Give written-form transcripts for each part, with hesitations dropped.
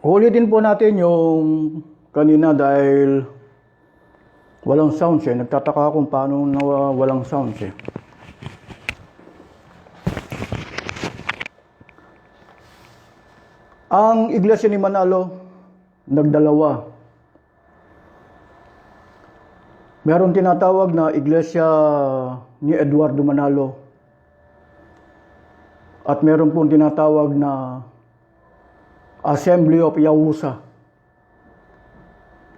Ulitin po natin yung kanina dahil walang sounds eh. Nagtataka kung paano walang sounds eh. Ang Iglesia ni Manalo, nagdalawa. Meron tinatawag na Iglesia ni Eduardo Manalo. At meron pong tinatawag na Assembly of Yahusa.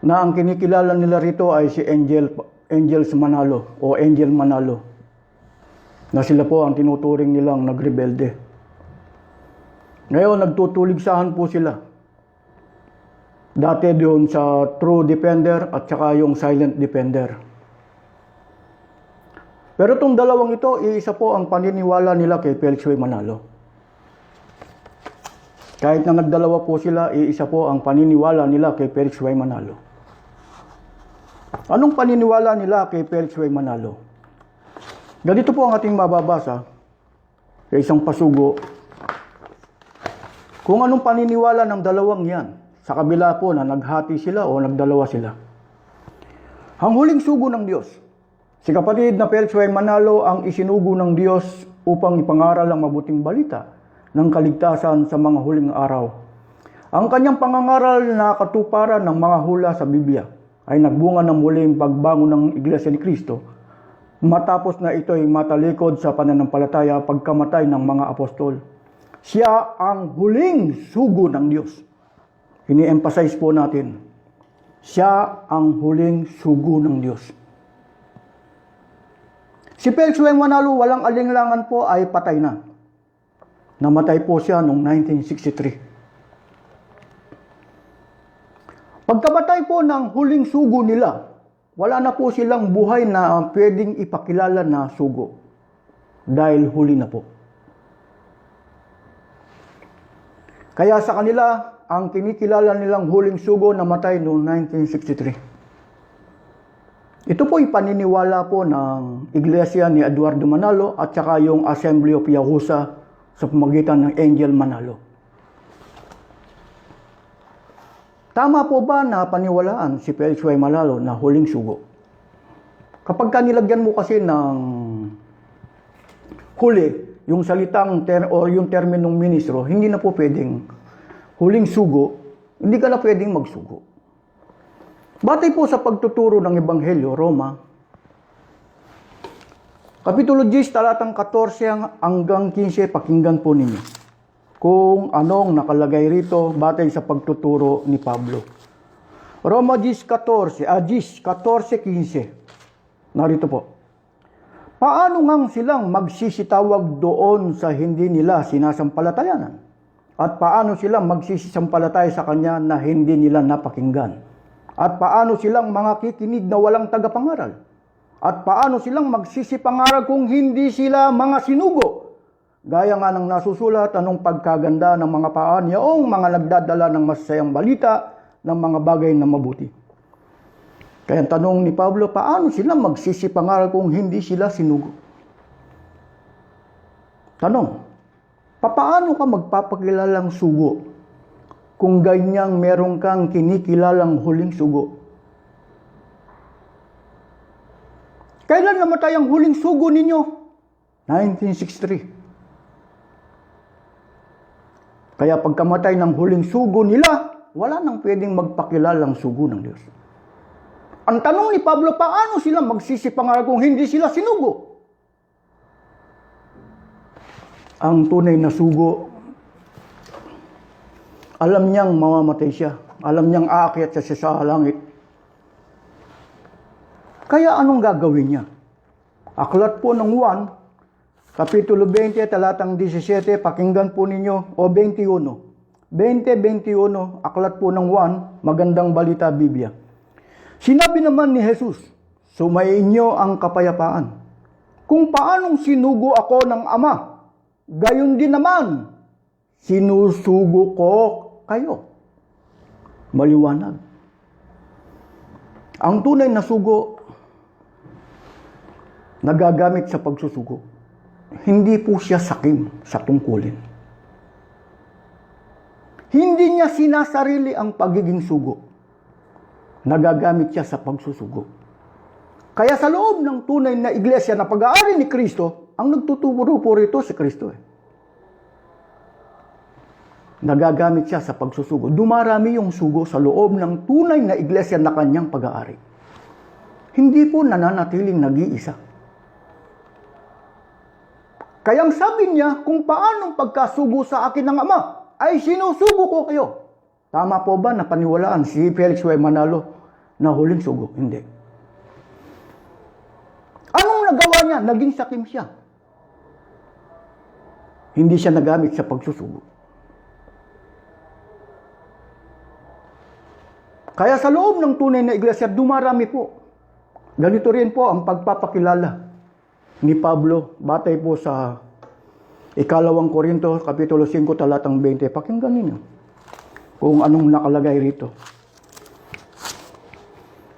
Na ang kinikilala nila rito ay si Angels Manalo o Angel Manalo. Na sila po ang tinuturing nilang nagrebelde. Ngayon, nagtutuligsahan po sila. Dati doon sa True Defender at saka yung Silent Defender. Pero itong dalawang ito, iisa po ang paniniwala nila kay Felix Way Manalo. Kahit na nagdalawa po sila, iisa po ang paniniwala nila kay Felix Way Manalo. Anong paniniwala nila kay Felix Way Manalo? Ganito po ang ating mababasa sa isang pasugo. Kung anong paniniwala ng dalawang yan, sa kabila po na naghati sila o nagdalawa sila. Ang huling sugo ng Diyos. Si kapatid na Felix Way Manalo ang isinugo ng Diyos upang ipangaral ang mabuting balita ng kaligtasan sa mga huling araw. Ang kanyang pangangaral na katuparan ng mga hula sa Biblia ay nagbunga ng muling pagbangon ng Iglesia ni Cristo matapos na ito ay matalikod sa pananampalataya pagkamatay ng mga apostol. Siya ang huling sugo ng Diyos. Ini-emphasize po natin, siya ang huling sugo ng Diyos. Si Felix Way Manalo, walang alinlangan po, ay patay na. Namatay po siya noong 1963. Pagkamatay po ng huling sugo nila, wala na po silang buhay na pwedeng ipakilala na sugo. Dahil huli na po. Kaya sa kanila, ang kinikilala nilang huling sugo namatay noong 1963. Ito po ay paniniwala po ng Iglesia ni Eduardo Manalo at saka yung Assembly of Yahusa sa pamagitan ng Angel Manalo. Tama po ba na paniwalaan si Felix Way Manalo na huling sugo? Kapag nilagyan mo kasi ng huli, yung salitang o yung terminong ministro, hindi na po pwedeng huling sugo, hindi ka na pwedeng magsugo. Batay po sa pagtuturo ng Ebanghelyo, Roma, Kapitulo 10, talatang 14 hanggang 15, pakinggan po ninyo kung anong nakalagay rito batay sa pagtuturo ni Pablo. Roma 10:14, 15. Narito po. Paano ngang silang magsisitawag doon sa hindi nila sinasampalatayanan? At paano silang magsisisampalataya sa Kanya na hindi nila napakinggan? At paano silang mga kikinig na walang tagapangaral? At paano silang magsisipangaral kung hindi sila mga sinugo? Gaya nga ng nasusulat, anong pagkaganda ng mga paan yaong mga nagdadala ng masasayang balita ng mga bagay na mabuti. Kaya tanong ni Pablo, paano sila magsisipangaral kung hindi sila sinugo? Tanong, paano ka magpapakilalang sugo kung ganyang meron kang kinikilalang huling sugo? Kailan namatay ang huling sugo ninyo? 1963. Kaya pagkamatay ng huling sugo nila, wala nang pwedeng magpakilalang sugo ng Diyos. Ang tanong ni Pablo, paano sila magsisipangaral kung hindi sila sinugo? Ang tunay na sugo, alam niyang mamamatay siya. Alam niyang aakyat siya sa langit. Kaya anong gagawin niya? Aklat po ng 1, Kapitulo 20, talatang 17, pakinggan po ninyo, o 21. 20-21, aklat po ng 1, magandang balita Biblia. Sinabi naman ni Jesus, sumainyo ang kapayapaan. Kung paanong sinugo ako ng Ama, gayon din naman, sinusugo ko kayo. Maliwanag. Ang tunay na sugo, nagagamit sa pagsusugo. Hindi po siya sakim sa tungkulin. Hindi niya sinasarili ang pagiging sugo. Nagagamit siya sa pagsusugo. Kaya sa loob ng tunay na iglesia na pag-aari ni Kristo, ang nagtuturo po rito si Kristo. Nagagamit siya sa pagsusugo. Dumarami yung sugo sa loob ng tunay na iglesia na kanyang pag-aari. Hindi po nananatiling nag-iisa. Kayang sabi niya, kung paanong pagkasugo sa akin ng Ama, ay sinusugo ko kayo. Tama po ba na paniwalaan si Felix Y. Manalo na huling sugo? Hindi. Anong nagawa niya? Naging sakim siya. Hindi siya nagamit sa pagsusugo. Kaya sa loob ng tunay na iglesia, dumarami po. Ganito rin po ang pagpapakilala ni Pablo, batay po sa 2 Korinto, Kapitulo 5, talatang 20. Pakinggan ninyo kung anong nakalagay rito.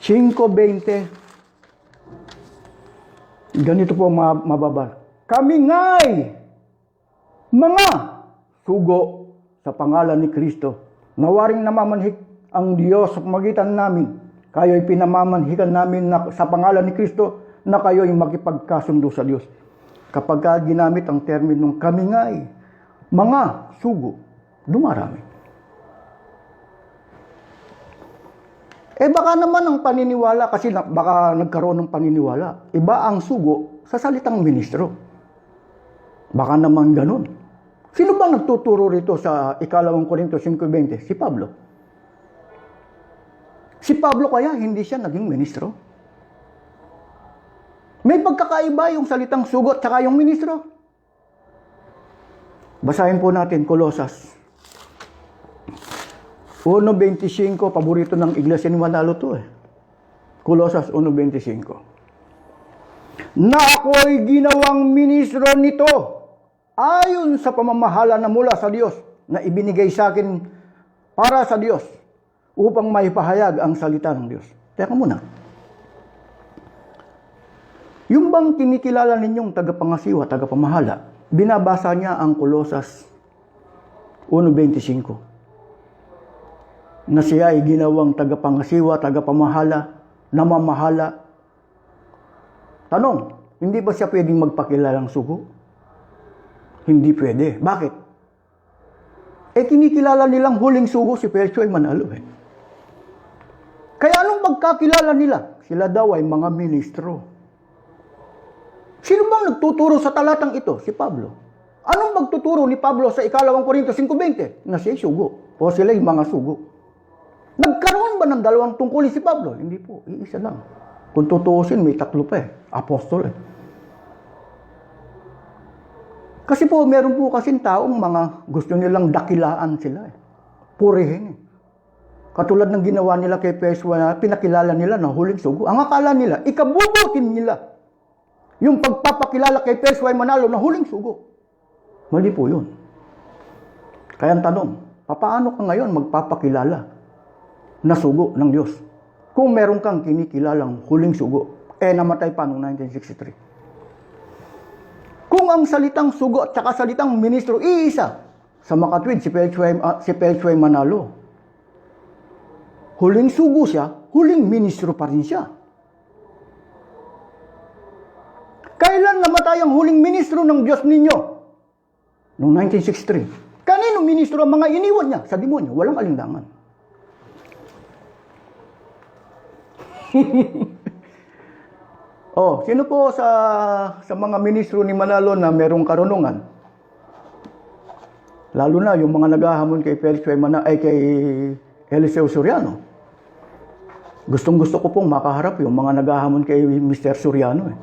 5:20. Ganito po mababa. Kami nga'y mga sugo sa pangalan ni Kristo, nawaring namamanhik ang Diyos sa pamagitan namin. Kayo'y pinamamanhikan namin sa pangalan ni Kristo na kayo'y makipagkasundo sa Diyos. Kapag ginamit ang terminong kami nga'y mga sugo, dumarami. Baka naman ang paniniwala, kasi baka nagkaroon ng paniniwala. Iba ang sugo sa salitang ministro. Baka naman ganun. Sino bang nagtuturo rito sa 2 Korinto 5:20? Si Pablo. Si Pablo kaya hindi siya naging ministro? May pagkakaiba yung salitang sugo at saka yung ministro. Basahin po natin Kolosas 1:25, paborito ng iglesia ni Manalo to Kolosas 1:25. Na ako'y ginawang ministro nito ayon sa pamamahala na mula sa Diyos na ibinigay sa akin para sa Diyos upang maipahayag ang salita ng Diyos. Teka muna. Yung bang kinikilala ninyong tagapangasiwa, tagapamahala, binabasa niya ang Kolosas 1:25. Na siya ay ginawang tagapangasiwa, tagapamahala, namamahala. Tanong, hindi ba siya pwedeng magpakilalang sugo? Hindi pwede. Bakit? Kinikilala nilang huling sugo si Felix Y. Manalo Kaya anong pagkakilala nila? Sila daw ay mga ministro. Sino bang nagtuturo sa talatang ito? Si Pablo. Anong magtuturo ni Pablo sa 2 Korinto 5:20? Na siya sugo. O sila yung mga sugo. Nagkaroon ba ng dalawang tungkulin si Pablo? Hindi po. Iisa lang. Kung tutuusin, may 3 pa Apostol Kasi po, meron po kasing taong mga gusto nilang dakilaan sila Purihin Katulad ng ginawa nila kay Peswa, pinakilala nila na huling sugo. Ang akala nila, ikabubutin nila yung pagpapakilala kay Peswa Manalo na huling sugo. Mali po yun. Kaya ang tanong, paano ka ngayon magpapakilala na sugo ng Diyos? Kung meron kang kinikilalang huling sugo, namatay pa noong 1963. Kung ang salitang sugo at saka salitang ministro, iisa, sa makatwid si Felix Y. Manalo, huling sugo siya, huling ministro pa rin siya. Kailan namatay ang huling ministro ng Diyos ninyo? Noong 1963. Kanino ministro ang mga iniwan niya? Sa demonyo, walang alindangan. Sino po sa mga ministro ni Manalo na merong karunungan? Lalo na yung mga naghahamon kay Felix Y. Manalo, kay Eliseo Soriano. Gustong-gusto ko pong makaharap yung mga naghahamon kay Mr. Soriano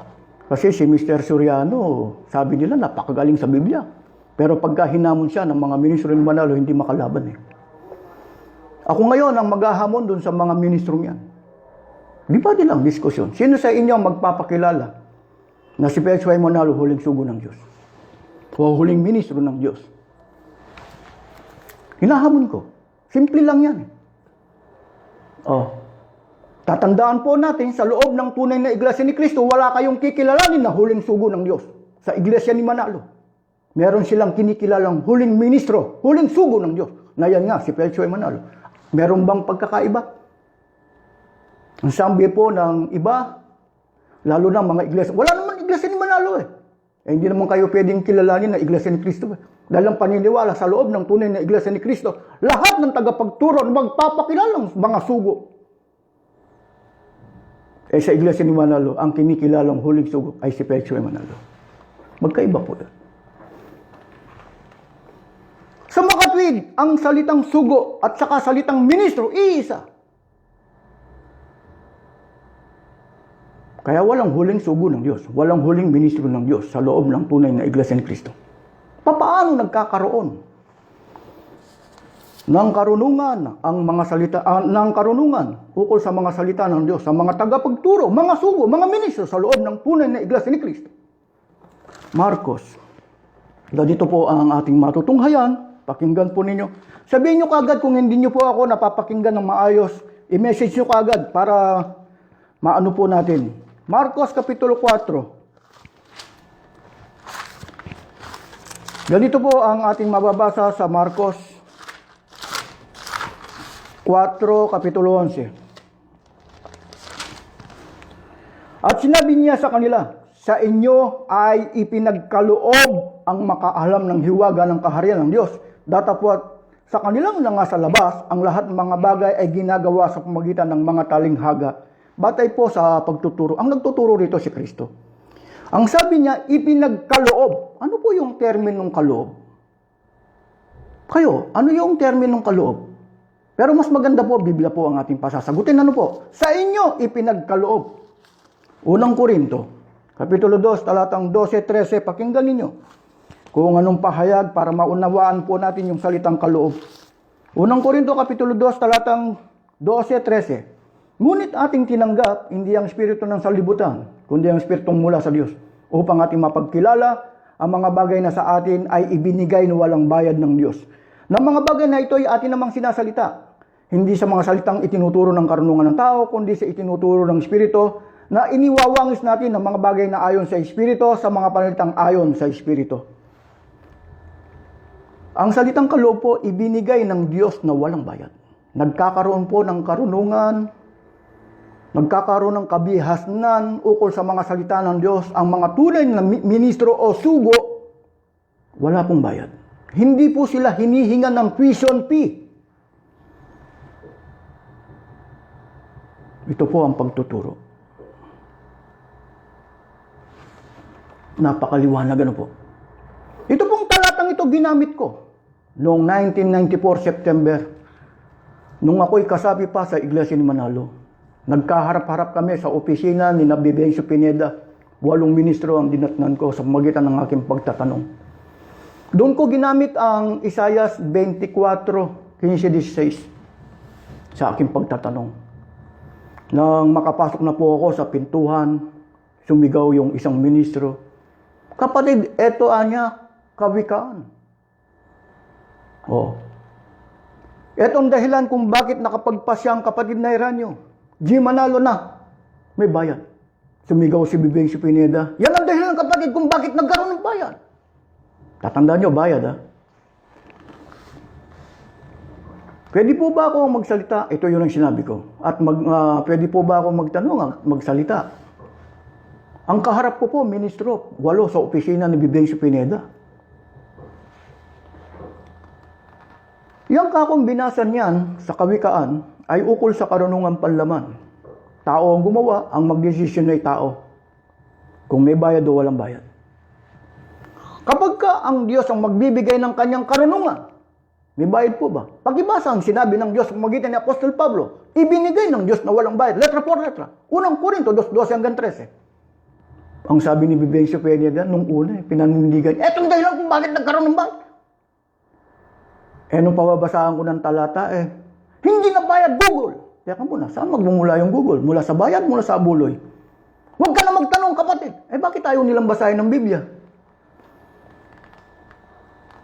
Kasi si Mr. Soriano, sabi nila napakagaling sa Biblia. Pero pagka hinamon siya ng mga ministro ni Manalo, hindi makalaban Ako ngayon ang maghahamon dun sa mga ministro niyan. Di ba nilang diskusyon? Sino sa inyo ang magpapakilala na si Felix Y. Manalo huling sugo ng Diyos? O huling ministro ng Diyos? Hinahamon ko. Simple lang yan Tatandaan po natin, sa loob ng tunay na iglesia ni Kristo, wala kayong kikilalanin na huling sugo ng Diyos. Sa iglesia ni Manalo, meron silang kinikilalang huling ministro, huling sugo ng Diyos, na yan nga, si Pelcio ay Manalo. Meron bang pagkakaiba? Ang sabi po ng iba, lalo na mga iglesia, wala naman iglesia ni Manalo eh. Hindi naman kayo pwedeng kilalanin na iglesia ni Cristo eh. Dahil ang paniniwala sa loob ng tunay na iglesia ni Cristo, lahat ng tagapagturo magpapakilalang mga sugo. Eh sa iglesia ni Manalo, ang kinikilalang huling sugo ay si Pelcio ay Manalo. Magkaiba po yan. Sa makatwid, ang salitang sugo at saka salitang ministro, iisa. Kaya walang huling sugo ng Diyos, walang huling ministro ng Diyos sa loob ng tunay na iglesia ni Cristo. Paano nagkakaroon ng karunungan ang mga salita ng karunungan ukol sa mga salita ng Diyos, sa mga tagapagturo, mga sugo, mga ministro sa loob ng tunay na iglesia ni Cristo? Marcos. Dito po ang ating matutunghayan. Pakinggan po ninyo. Sabihin nyo kagad kung hindi nyo po ako napapakinggan ng maayos. I-message nyo kagad para maano po natin. Marcos Kapitulo 4. Ganito po ang ating mababasa sa Marcos 4, Kapitulo 11. At sinabi niya sa kanila, sa inyo ay ipinagkaloob ang makaalam ng hiwaga ng kaharian ng Diyos. Datapwat sa kanilang nasa labas, ang lahat ng mga bagay ay ginagawa sa pamagitan ng mga talinghaga. Batay po sa pagtuturo. Ang nagtuturo rito si Kristo. Ang sabi niya, ipinagkaloob. Ano po yung terminong kaloob? Kayo, ano yung terminong kaloob? Pero mas maganda po, Biblia po ang ating pasasagutin. Ano po? Sa inyo, ipinagkaloob. Unang Korinto, Kapitulo 2, talatang 12-13, pakinggan ninyo. Kung anong pahayag para maunawaan po natin yung salitang kaloob. Unang Korinto, Kapitulo 2, talatang 12-13. Ngunit ating tinanggap, hindi ang espiritu ng salibutan, kundi ang espiritong mula sa Diyos, upang ating mapagkilala ang mga bagay na sa atin ay ibinigay na walang bayad ng Diyos. Na mga bagay na ito ay atin namang sinasalita, hindi sa mga salitang itinuturo ng karunungan ng tao, kundi sa itinuturo ng espiritu, na iniwawangis natin ang mga bagay na ayon sa espiritu sa mga panalitang ayon sa espiritu. Ang salitang kaloob po, ibinigay ng Diyos na walang bayad. Nagkakaroon po ng karunungan, nagkakaroon ng kabihasnan ukol sa mga salita ng Diyos. Ang mga tunay na ministro o sugo, wala pong bayad. Hindi po sila hinihingan ng tuition fee. Ito po ang pagtuturo. Napakaliwanag ano po. Ito pong talatang ito ginamit ko noong 1994 September, nung ako'y kasapi pa sa Iglesia ni Manalo. Nagkaharap-harap kami sa opisina ni Bencio Pineda. 8 ministro ang dinatnan ko sa pamagitan ng aking pagtatanong. Doon ko ginamit ang Isaias 24:15-16 sa aking pagtatanong. Nang makapasok na po ako sa pintuan, sumigaw yung isang ministro, "Kapatid, eto anya, kawikaan." Oh. Etong dahilan kung bakit nakapagpasya ang kapatid na Eranio. G. Manalo na, may bayad. Sumigaw si Bencio Pineda. Yan ang dahilan kapatid kung bakit nagkaroon ng bayad. Tatandaan nyo, bayad ha. Pwede po ba ako magsalita? Ito yun ang sinabi ko. At pwede po ba ako magtanong, magsalita? Ang kaharap ko po, ministro, 8 sa opisina ni Bencio Pineda. Yang kakumbinasan niyan sa kawikaan ay ukol sa karunungan panlaman. Tao ang gumawa, ang magdesisyon ay tao. Kung may bayad o walang bayad. Kapag ka ang Diyos ang magbibigay ng kanyang karunungan, may bayad po ba? Pag-ibasa ang sinabi ng Diyos sa pamamagitan ni Apostol Pablo, ibinigay ng Diyos na walang bayad. Letra por letra. Unang Korinto 2:12-13. Ang sabi ni Bencio Pineda nung una, pinanindigan, etong dahilan kung bakit nagkaroon ng bayad. Nung pababasahan ko ng talata, hindi na bayad Google. Teka muna, saan magmumula yung Google? Mula sa bayad, mula sa abuloy? Huwag ka na magtanong, kapatid. Bakit ayaw nilang basahin ng Biblia?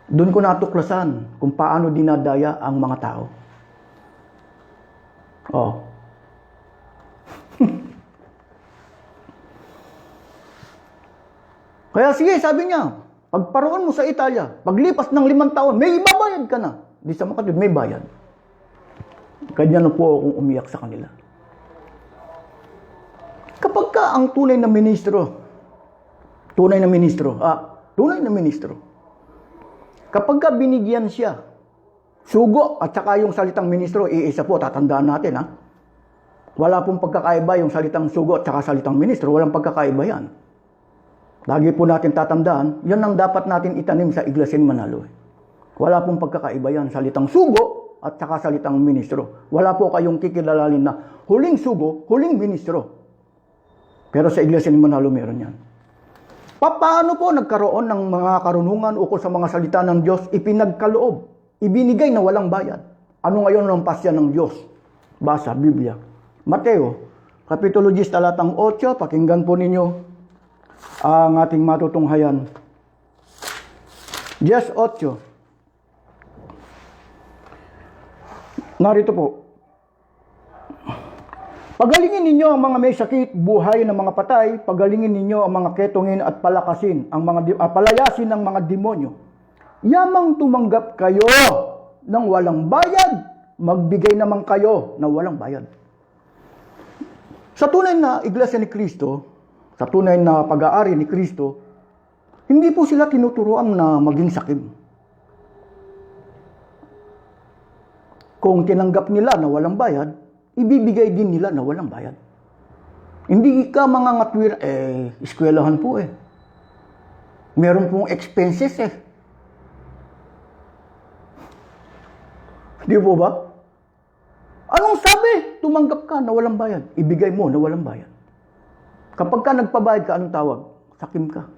Doon ko natuklasan kung paano dinadaya ang mga tao. Oh. Kaya sige, sabi niya, pagparoon mo sa Italia, paglipas ng 5 taon, may ibabayad ka na. Di sa mga katulad, may bayad. Kanya na po akong umiyak sa kanila. Kapag ka ang tunay na ministro, kapag ka binigyan siya, sugo at saka yung salitang ministro, iisa po, tatandaan natin ha. Wala pong pagkakaiba yung salitang sugo at saka salitang ministro, walang pagkakaiba yan. Lagi po natin tatandaan, yan ang dapat natin itanim sa Iglesia ni Manalo. Wala pong pagkakaiba yan, salitang sugo at saka salitang ministro. Wala po kayong kikilalalin na huling sugo, huling ministro. Pero sa Iglesia ni Manalo meron yan. Paano po nagkaroon ng mga karunungan ukol sa mga salita ng Diyos, ipinagkaloob, ibinigay na walang bayad? Ano ngayon ang pasya ng Diyos? Basa, Biblia. Mateo, Kapitulo 10, talatang 8, pakinggan po ninyo ang ating matutunghayan. 10:8. Narito po. Pagalingin ninyo ang mga may sakit, buhay ng mga patay, pagalingin ninyo ang mga ketongin at palakasin, palayasin ng mga demonyo. Yamang tumanggap kayo ng walang bayad, magbigay naman kayo ng walang bayad. Sa tunay na Iglesia ni Kristo, sa tunay na pag-aari ni Kristo, hindi po sila tinuturuan na maging sakim. Kung tinanggap nila na walang bayad, ibibigay din nila na walang bayad. Hindi ka mga ngatwir, eskwelahan po eh. Meron pong expenses eh. Di po ba? Anong sabi? Tumanggap ka na walang bayad. Ibigay mo na walang bayad. Kapag ka nagpabayad ka, anong tawag? Sakim ka.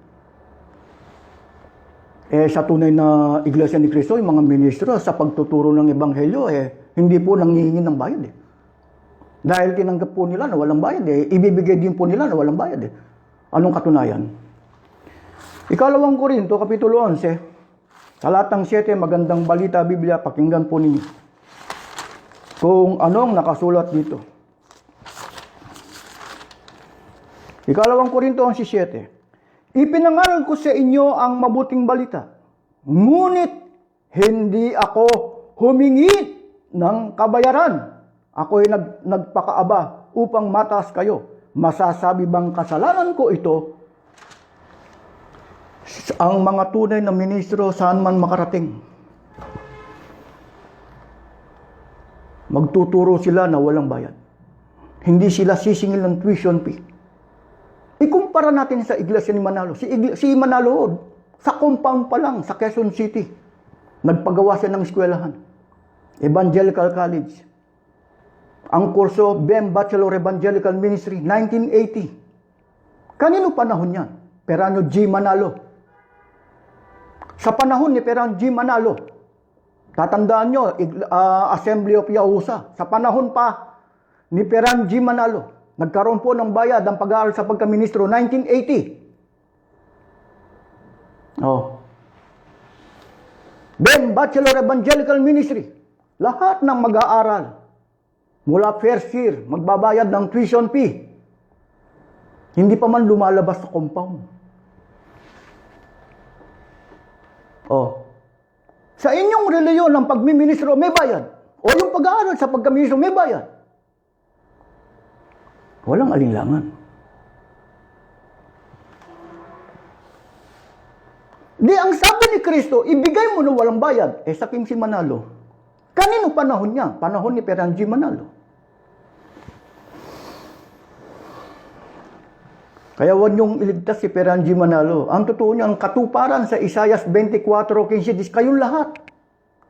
Sa tunay na Iglesia ni Cristo, yung mga ministro sa pagtuturo ng Ebanghelyo, hindi po nanghihingi ng bayad eh. Dahil tinanggap po nila na walang bayad ibibigay din po nila na walang bayad Anong katunayan? Ikalawang Korinto, Kapitulo 11, talatang 7, magandang balita Biblia, pakinggan po ninyo. Kung anong nakasulat dito. Ikalawang Korinto 11:7. Ipinangaral ko sa inyo ang mabuting balita. Ngunit hindi ako humingi ng kabayaran. Ako'y nagpakaaba upang mataas kayo. Masasabi bang kasalanan ko ito? Ang mga tunay na ministro saan man makarating, magtuturo sila na walang bayad. Hindi sila sisingil ng tuition fee. Ikumpara natin sa Iglesia ni Manalo. Si Manalo, sa compound pa lang, sa Quezon City, nagpagawa siya ng eskwelahan. Evangelical College. Ang kurso, BEM Bachelor Evangelical Ministry, 1980. Kanino panahon yan? Peranio G. Manalo. Sa panahon ni Peranio G. Manalo, tatandaan nyo, Assembly of Yahusa. Sa panahon pa ni Peranio G. Manalo, nagkaroon po ng bayad ang pag-aaral sa pagkaministro, 1980. BEM Bachelor Evangelical Ministry. Lahat ng mag-aaral, mula first year, magbabayad ng tuition fee. Hindi pa man lumalabas sa compound. Sa inyong reliyon ng pagmiministro, may bayad. O yung pag-aaral sa pagkaministro, may bayad. Walang alinlangan. Di ang sabi ni Kristo, ibigay mo na walang bayad. Sakim si Manalo. Kanino panahon niya? Panahon ni Peranio G. Manalo. Kaya huwag niyong iligtas si Peranio G. Manalo. Ang totoo niya, ang katuparan sa Isaias 24:15, kayong lahat.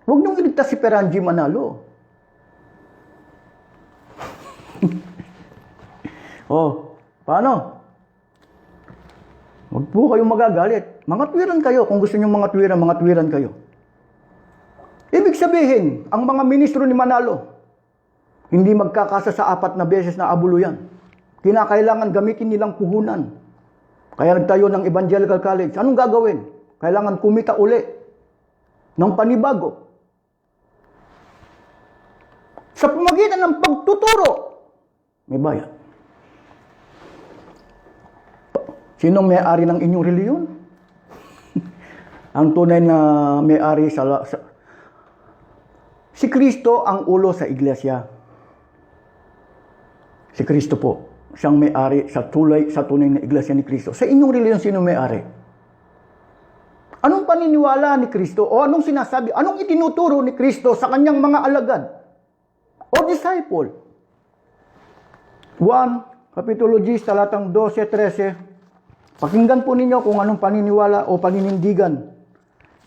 Huwag niyong iligtas si Peranio G. Manalo. Paano? Huwag po kayong magagalit. Mga tuwiran kayo. Kung gusto niyo mga tuwiran kayo. Ibig sabihin, ang mga ministro ni Manalo, hindi magkakasa sa 4 na beses na abuluyan. Kinakailangan gamitin nilang puhunan. Kaya nagtayo ng Evangelical College. Anong gagawin? Kailangan kumita uli ng panibago. Sa pamagitan ng pagtuturo, may bayad. Sinong may-ari ng inyong reliyon? Ang tunay na may-ari Si Kristo ang ulo sa iglesia. Si Kristo po, siyang may-ari sa tunay na iglesia ni Kristo. Sa inyong reliyon, sino may-ari? Anong paniniwala ni Kristo o anong sinasabi, anong itinuturo ni Kristo sa kanyang mga alagad o disciple? 1, Kapitulo 10, talatang 12-13. Pakinggan po ninyo kung anong paniniwala o paninindigan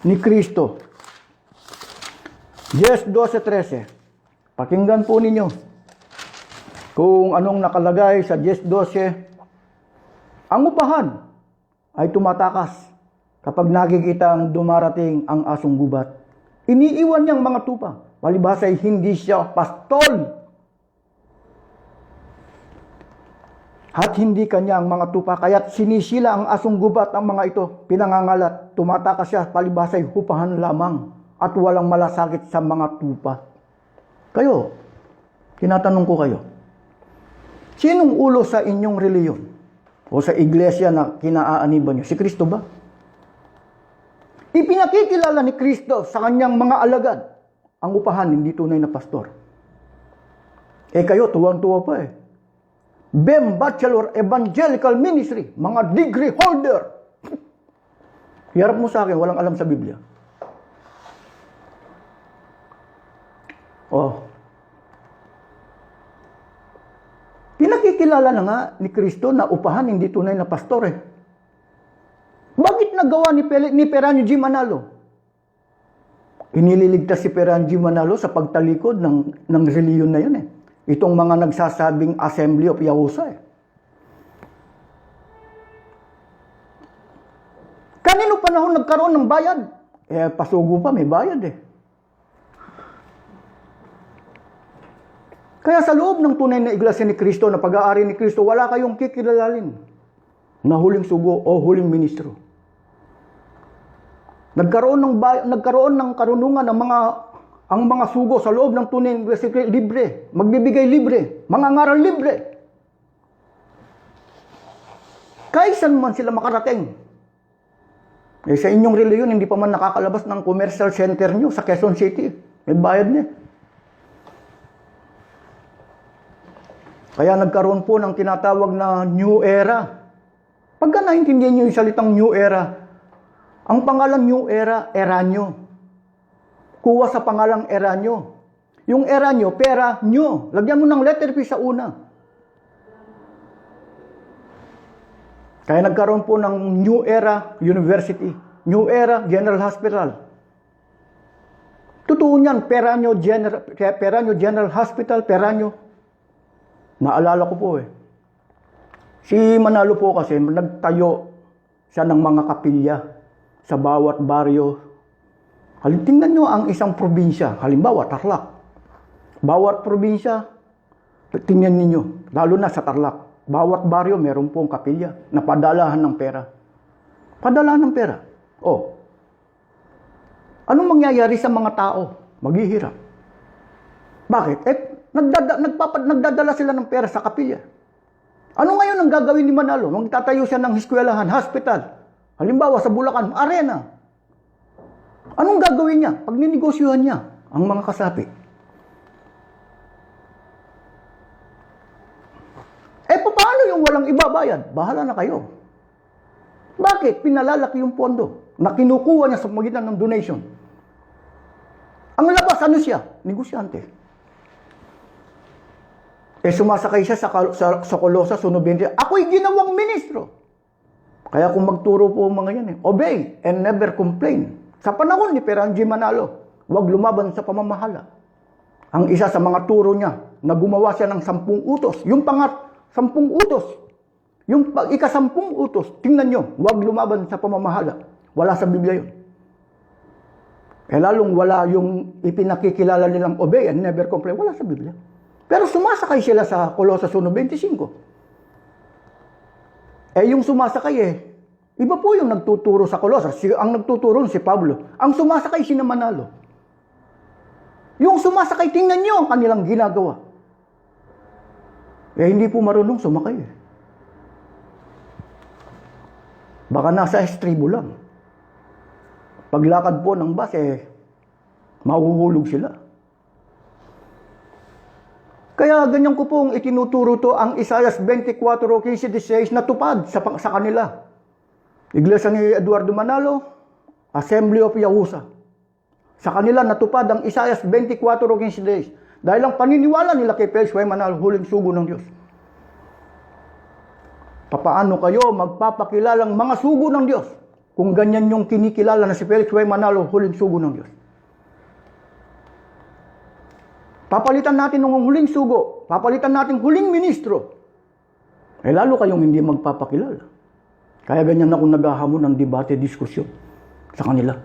ni Kristo. 10:12-13. Pakinggan po ninyo kung anong nakalagay sa 10:12. Ang upahan ay tumatakas kapag nakikita ang dumarating ang asong gubat. Iniiwan niyang mga tupa. Palibhasa ay hindi siya pastol. At hindi kanya ang mga tupa, kaya't sinisila ang asong gubat ang mga ito, pinangangalat, tumatakas siya, palibhasa ay hupahan lamang, at walang malasakit sa mga tupa. Kayo, tinatanong ko kayo, sinong ulo sa inyong reliyon? O sa iglesia na kinaaaniban niyo? Si Kristo ba? Ipinakikilala ni Kristo sa kanyang mga alagad. Ang upahan, hindi tunay na pastor. Kayo, tuwang-tuwa pa BEM Bachelor Evangelical Ministry, mga degree holder. Hiharap mo sa akin, walang alam sa Biblia. Pinakikilala na nga ni Kristo na upahan hindi tunay na pastor Bakit nagawa ni Peranio G. Manalo? Inililigtas si Peranio G. Manalo sa pagtalikod ng reliyon na yun Itong mga nagsasabing Assembly of Yahusa Kanino panahon nagkaroon ng bayad? Pasugo pa, may bayad Kaya sa loob ng tunay na iglesia ni Kristo, na pag-aari ni Kristo, wala kayong kikilalalin na huling sugo o huling ministro. Nagkaroon ng karunungan ang mga sugo sa loob ng tunay na iglesia libre, magbibigay libre, mangangaral libre. Kahit saan man sila makarating. Sa inyong reliyon, hindi pa man nakakalabas ng commercial center nyo sa Quezon City. May bayad niya. Kaya nagkaroon po ng tinatawag na New Era. Pagka naintindihan nyo yung salitang New Era, ang pangalan New Era, Eranyo. Kuha sa pangalang Eranyo. Yung Eranyo, pera nyo. Lagyan mo ng letter P sa una. Kaya nagkaroon po ng New Era University, New Era General Hospital. Totoo niyan, Peranyo General Hospital, Peranyo. Naalala ko po Si Manalo po kasi, nagtayo siya ng mga kapilya sa bawat baryo. Tingnan nyo ang isang probinsya, halimbawa Tarlac. Bawat probinsya, tingnan ninyo, lalo na sa Tarlac. Bawat baryo meron pong kapilya na padalahan ng pera. Padalahan ng pera. Anong mangyayari sa mga tao? Maghihirap. Bakit? Nagdadala sila ng pera sa kapilya. Ano ngayon ang gagawin ni Manalo? Magtatayo siya ng eskwelahan, hospital. Halimbawa sa Bulacan, arena. Anong gagawin niya? Pag ninegosyohan niya ang mga kasapi. Paano yung walang ibabayad? Bahala na kayo. Bakit? Pinalalaki yung pondo na kinukuha niya sa magitan ng donation. Ang labas, ano siya? Negosyante. Sumasakay siya sa Colossus 1:20. Ako'y ginawang ministro. Kaya kung magturo po mga yan, obey and never complain. Sa panahon ni Peranio G. Manalo, huwag lumaban sa pamamahala. Ang isa sa mga turo niya, na gumawa siya ng 10 utos. Yung 10 utos. Yung ika-10 utos, tingnan nyo, huwag lumaban sa pamamahala. Wala sa Biblia yun. Lalong wala yung ipinakikilala nilang obey and never complain. Wala sa Biblia. Pero sumasakay sila sa Colossus 1:25. Yung sumasakay iba po yung nagtuturo sa Colossus. Ang nagtuturo si Pablo. Ang sumasakay si Manalo. Yung sumasakay, tingnan nyo ang kanilang ginagawa. Hindi po marunong sumakay Baka nasa estribo lang. Paglakad po ng bus, mahuhulog sila. Kaya ganyan ko pong itinuturo to ang Isaias 24:15-16 na tupad sa kanila. Iglesia ni Eduardo Manalo, Assembly of Yahusa. Sa kanila natupad ang Isaias 24:15 dahil ang paniniwala nila kay Felix Y. Manalo, huling sugo ng Diyos. Papaano kayo magpapakilalang mga sugo ng Diyos kung ganyan yung kinikilala na si Felix Y. Manalo, huling sugo ng Diyos? Papalitan natin ng huling sugo, papalitan natin huling ministro, lalo kayong hindi magpapakilala. Kaya ganyan ako naghahamon ng debate, diskusyon sa kanila.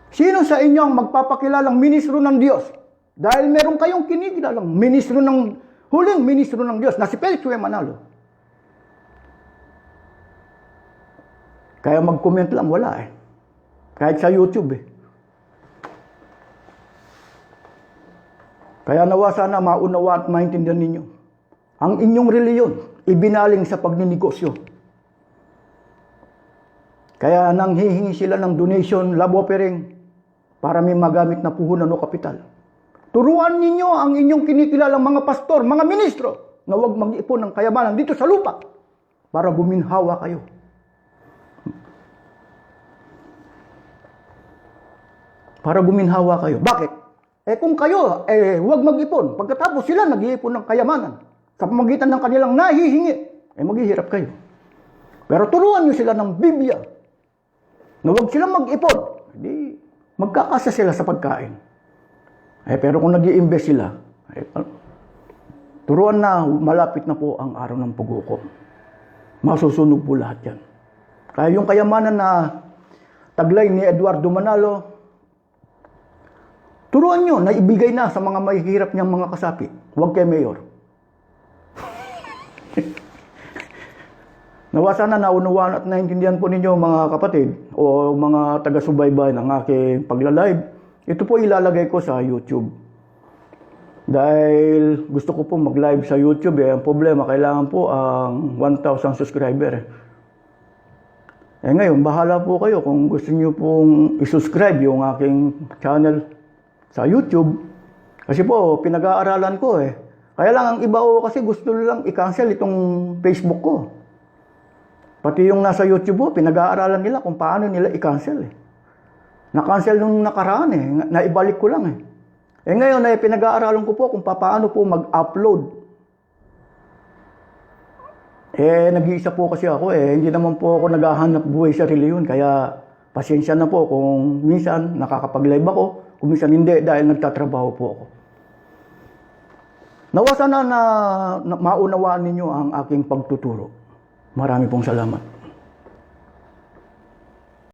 Sino sa inyo ang magpapakilalang ministro ng Diyos? Dahil meron kayong kinikilalang huling ministro ng Diyos na si Felix Y. Manalo. Kaya mag-comment lang, wala eh. Kahit sa YouTube eh. Kaya nawa sana maunawa at maintindihan ninyo. Ang inyong reliyon, ibinaling sa pagninegosyo. Kaya nanghihingi sila ng donation, love offering, para may magamit na puhunan o kapital. Turuan ninyo ang inyong kinikilalang mga pastor, mga ministro, na huwag mag-ipon ng kayamanan dito sa lupa para guminhawa kayo. Para guminhawa kayo. Bakit? Kung kayo, huwag mag-ipon. Pagkatapos sila nag-iipon ng kayamanan. Sa pamagitan ng kanilang nahihingi, maghihirap kayo. Pero turuan nyo sila ng Biblia na huwag silang mag-ipon. Hindi, magkakasa sila sa pagkain. Pero kung nag-i-invest sila, turuan na, malapit na po ang araw ng pag-ukom. Masusunog po lahat yan. Kaya yung kayamanan na taglay ni Eduardo Manalo, turuan nyo na ibigay na sa mga mahihirap niyang mga kasapi. Huwag kay Mayor. Nawa sana naunawaan at naintindihan po ninyo mga kapatid o mga taga-subaybay ng aking pagla-live. Ito po ilalagay ko sa YouTube. Dahil gusto ko po mag-live sa YouTube. Ang problema, kailangan po ang 1,000 subscriber. Ngayon, bahala po kayo kung gusto niyo pong i-subscribe yung aking channel sa YouTube. Kasi po, pinag-aaralan ko eh. Kaya lang ang iba ko kasi gusto lang i-cancel itong Facebook ko. Pati yung nasa YouTube po, pinag-aaralan nila kung paano nila i-cancel eh. Na-cancel nung nakaraan eh. Naibalik ko lang eh. Ngayon ay pinag-aaralan ko po kung paano po mag-upload. Nag-iisa po kasi ako eh. Hindi naman po ako naghahanap buhay sa reliyon. Kaya pasensya na po kung minsan nakakapag-live ako. Kung minsan hindi dahil nagtatrabaho po ako. Nawa sana na maunawaan ninyo ang aking pagtuturo. Marami pong salamat.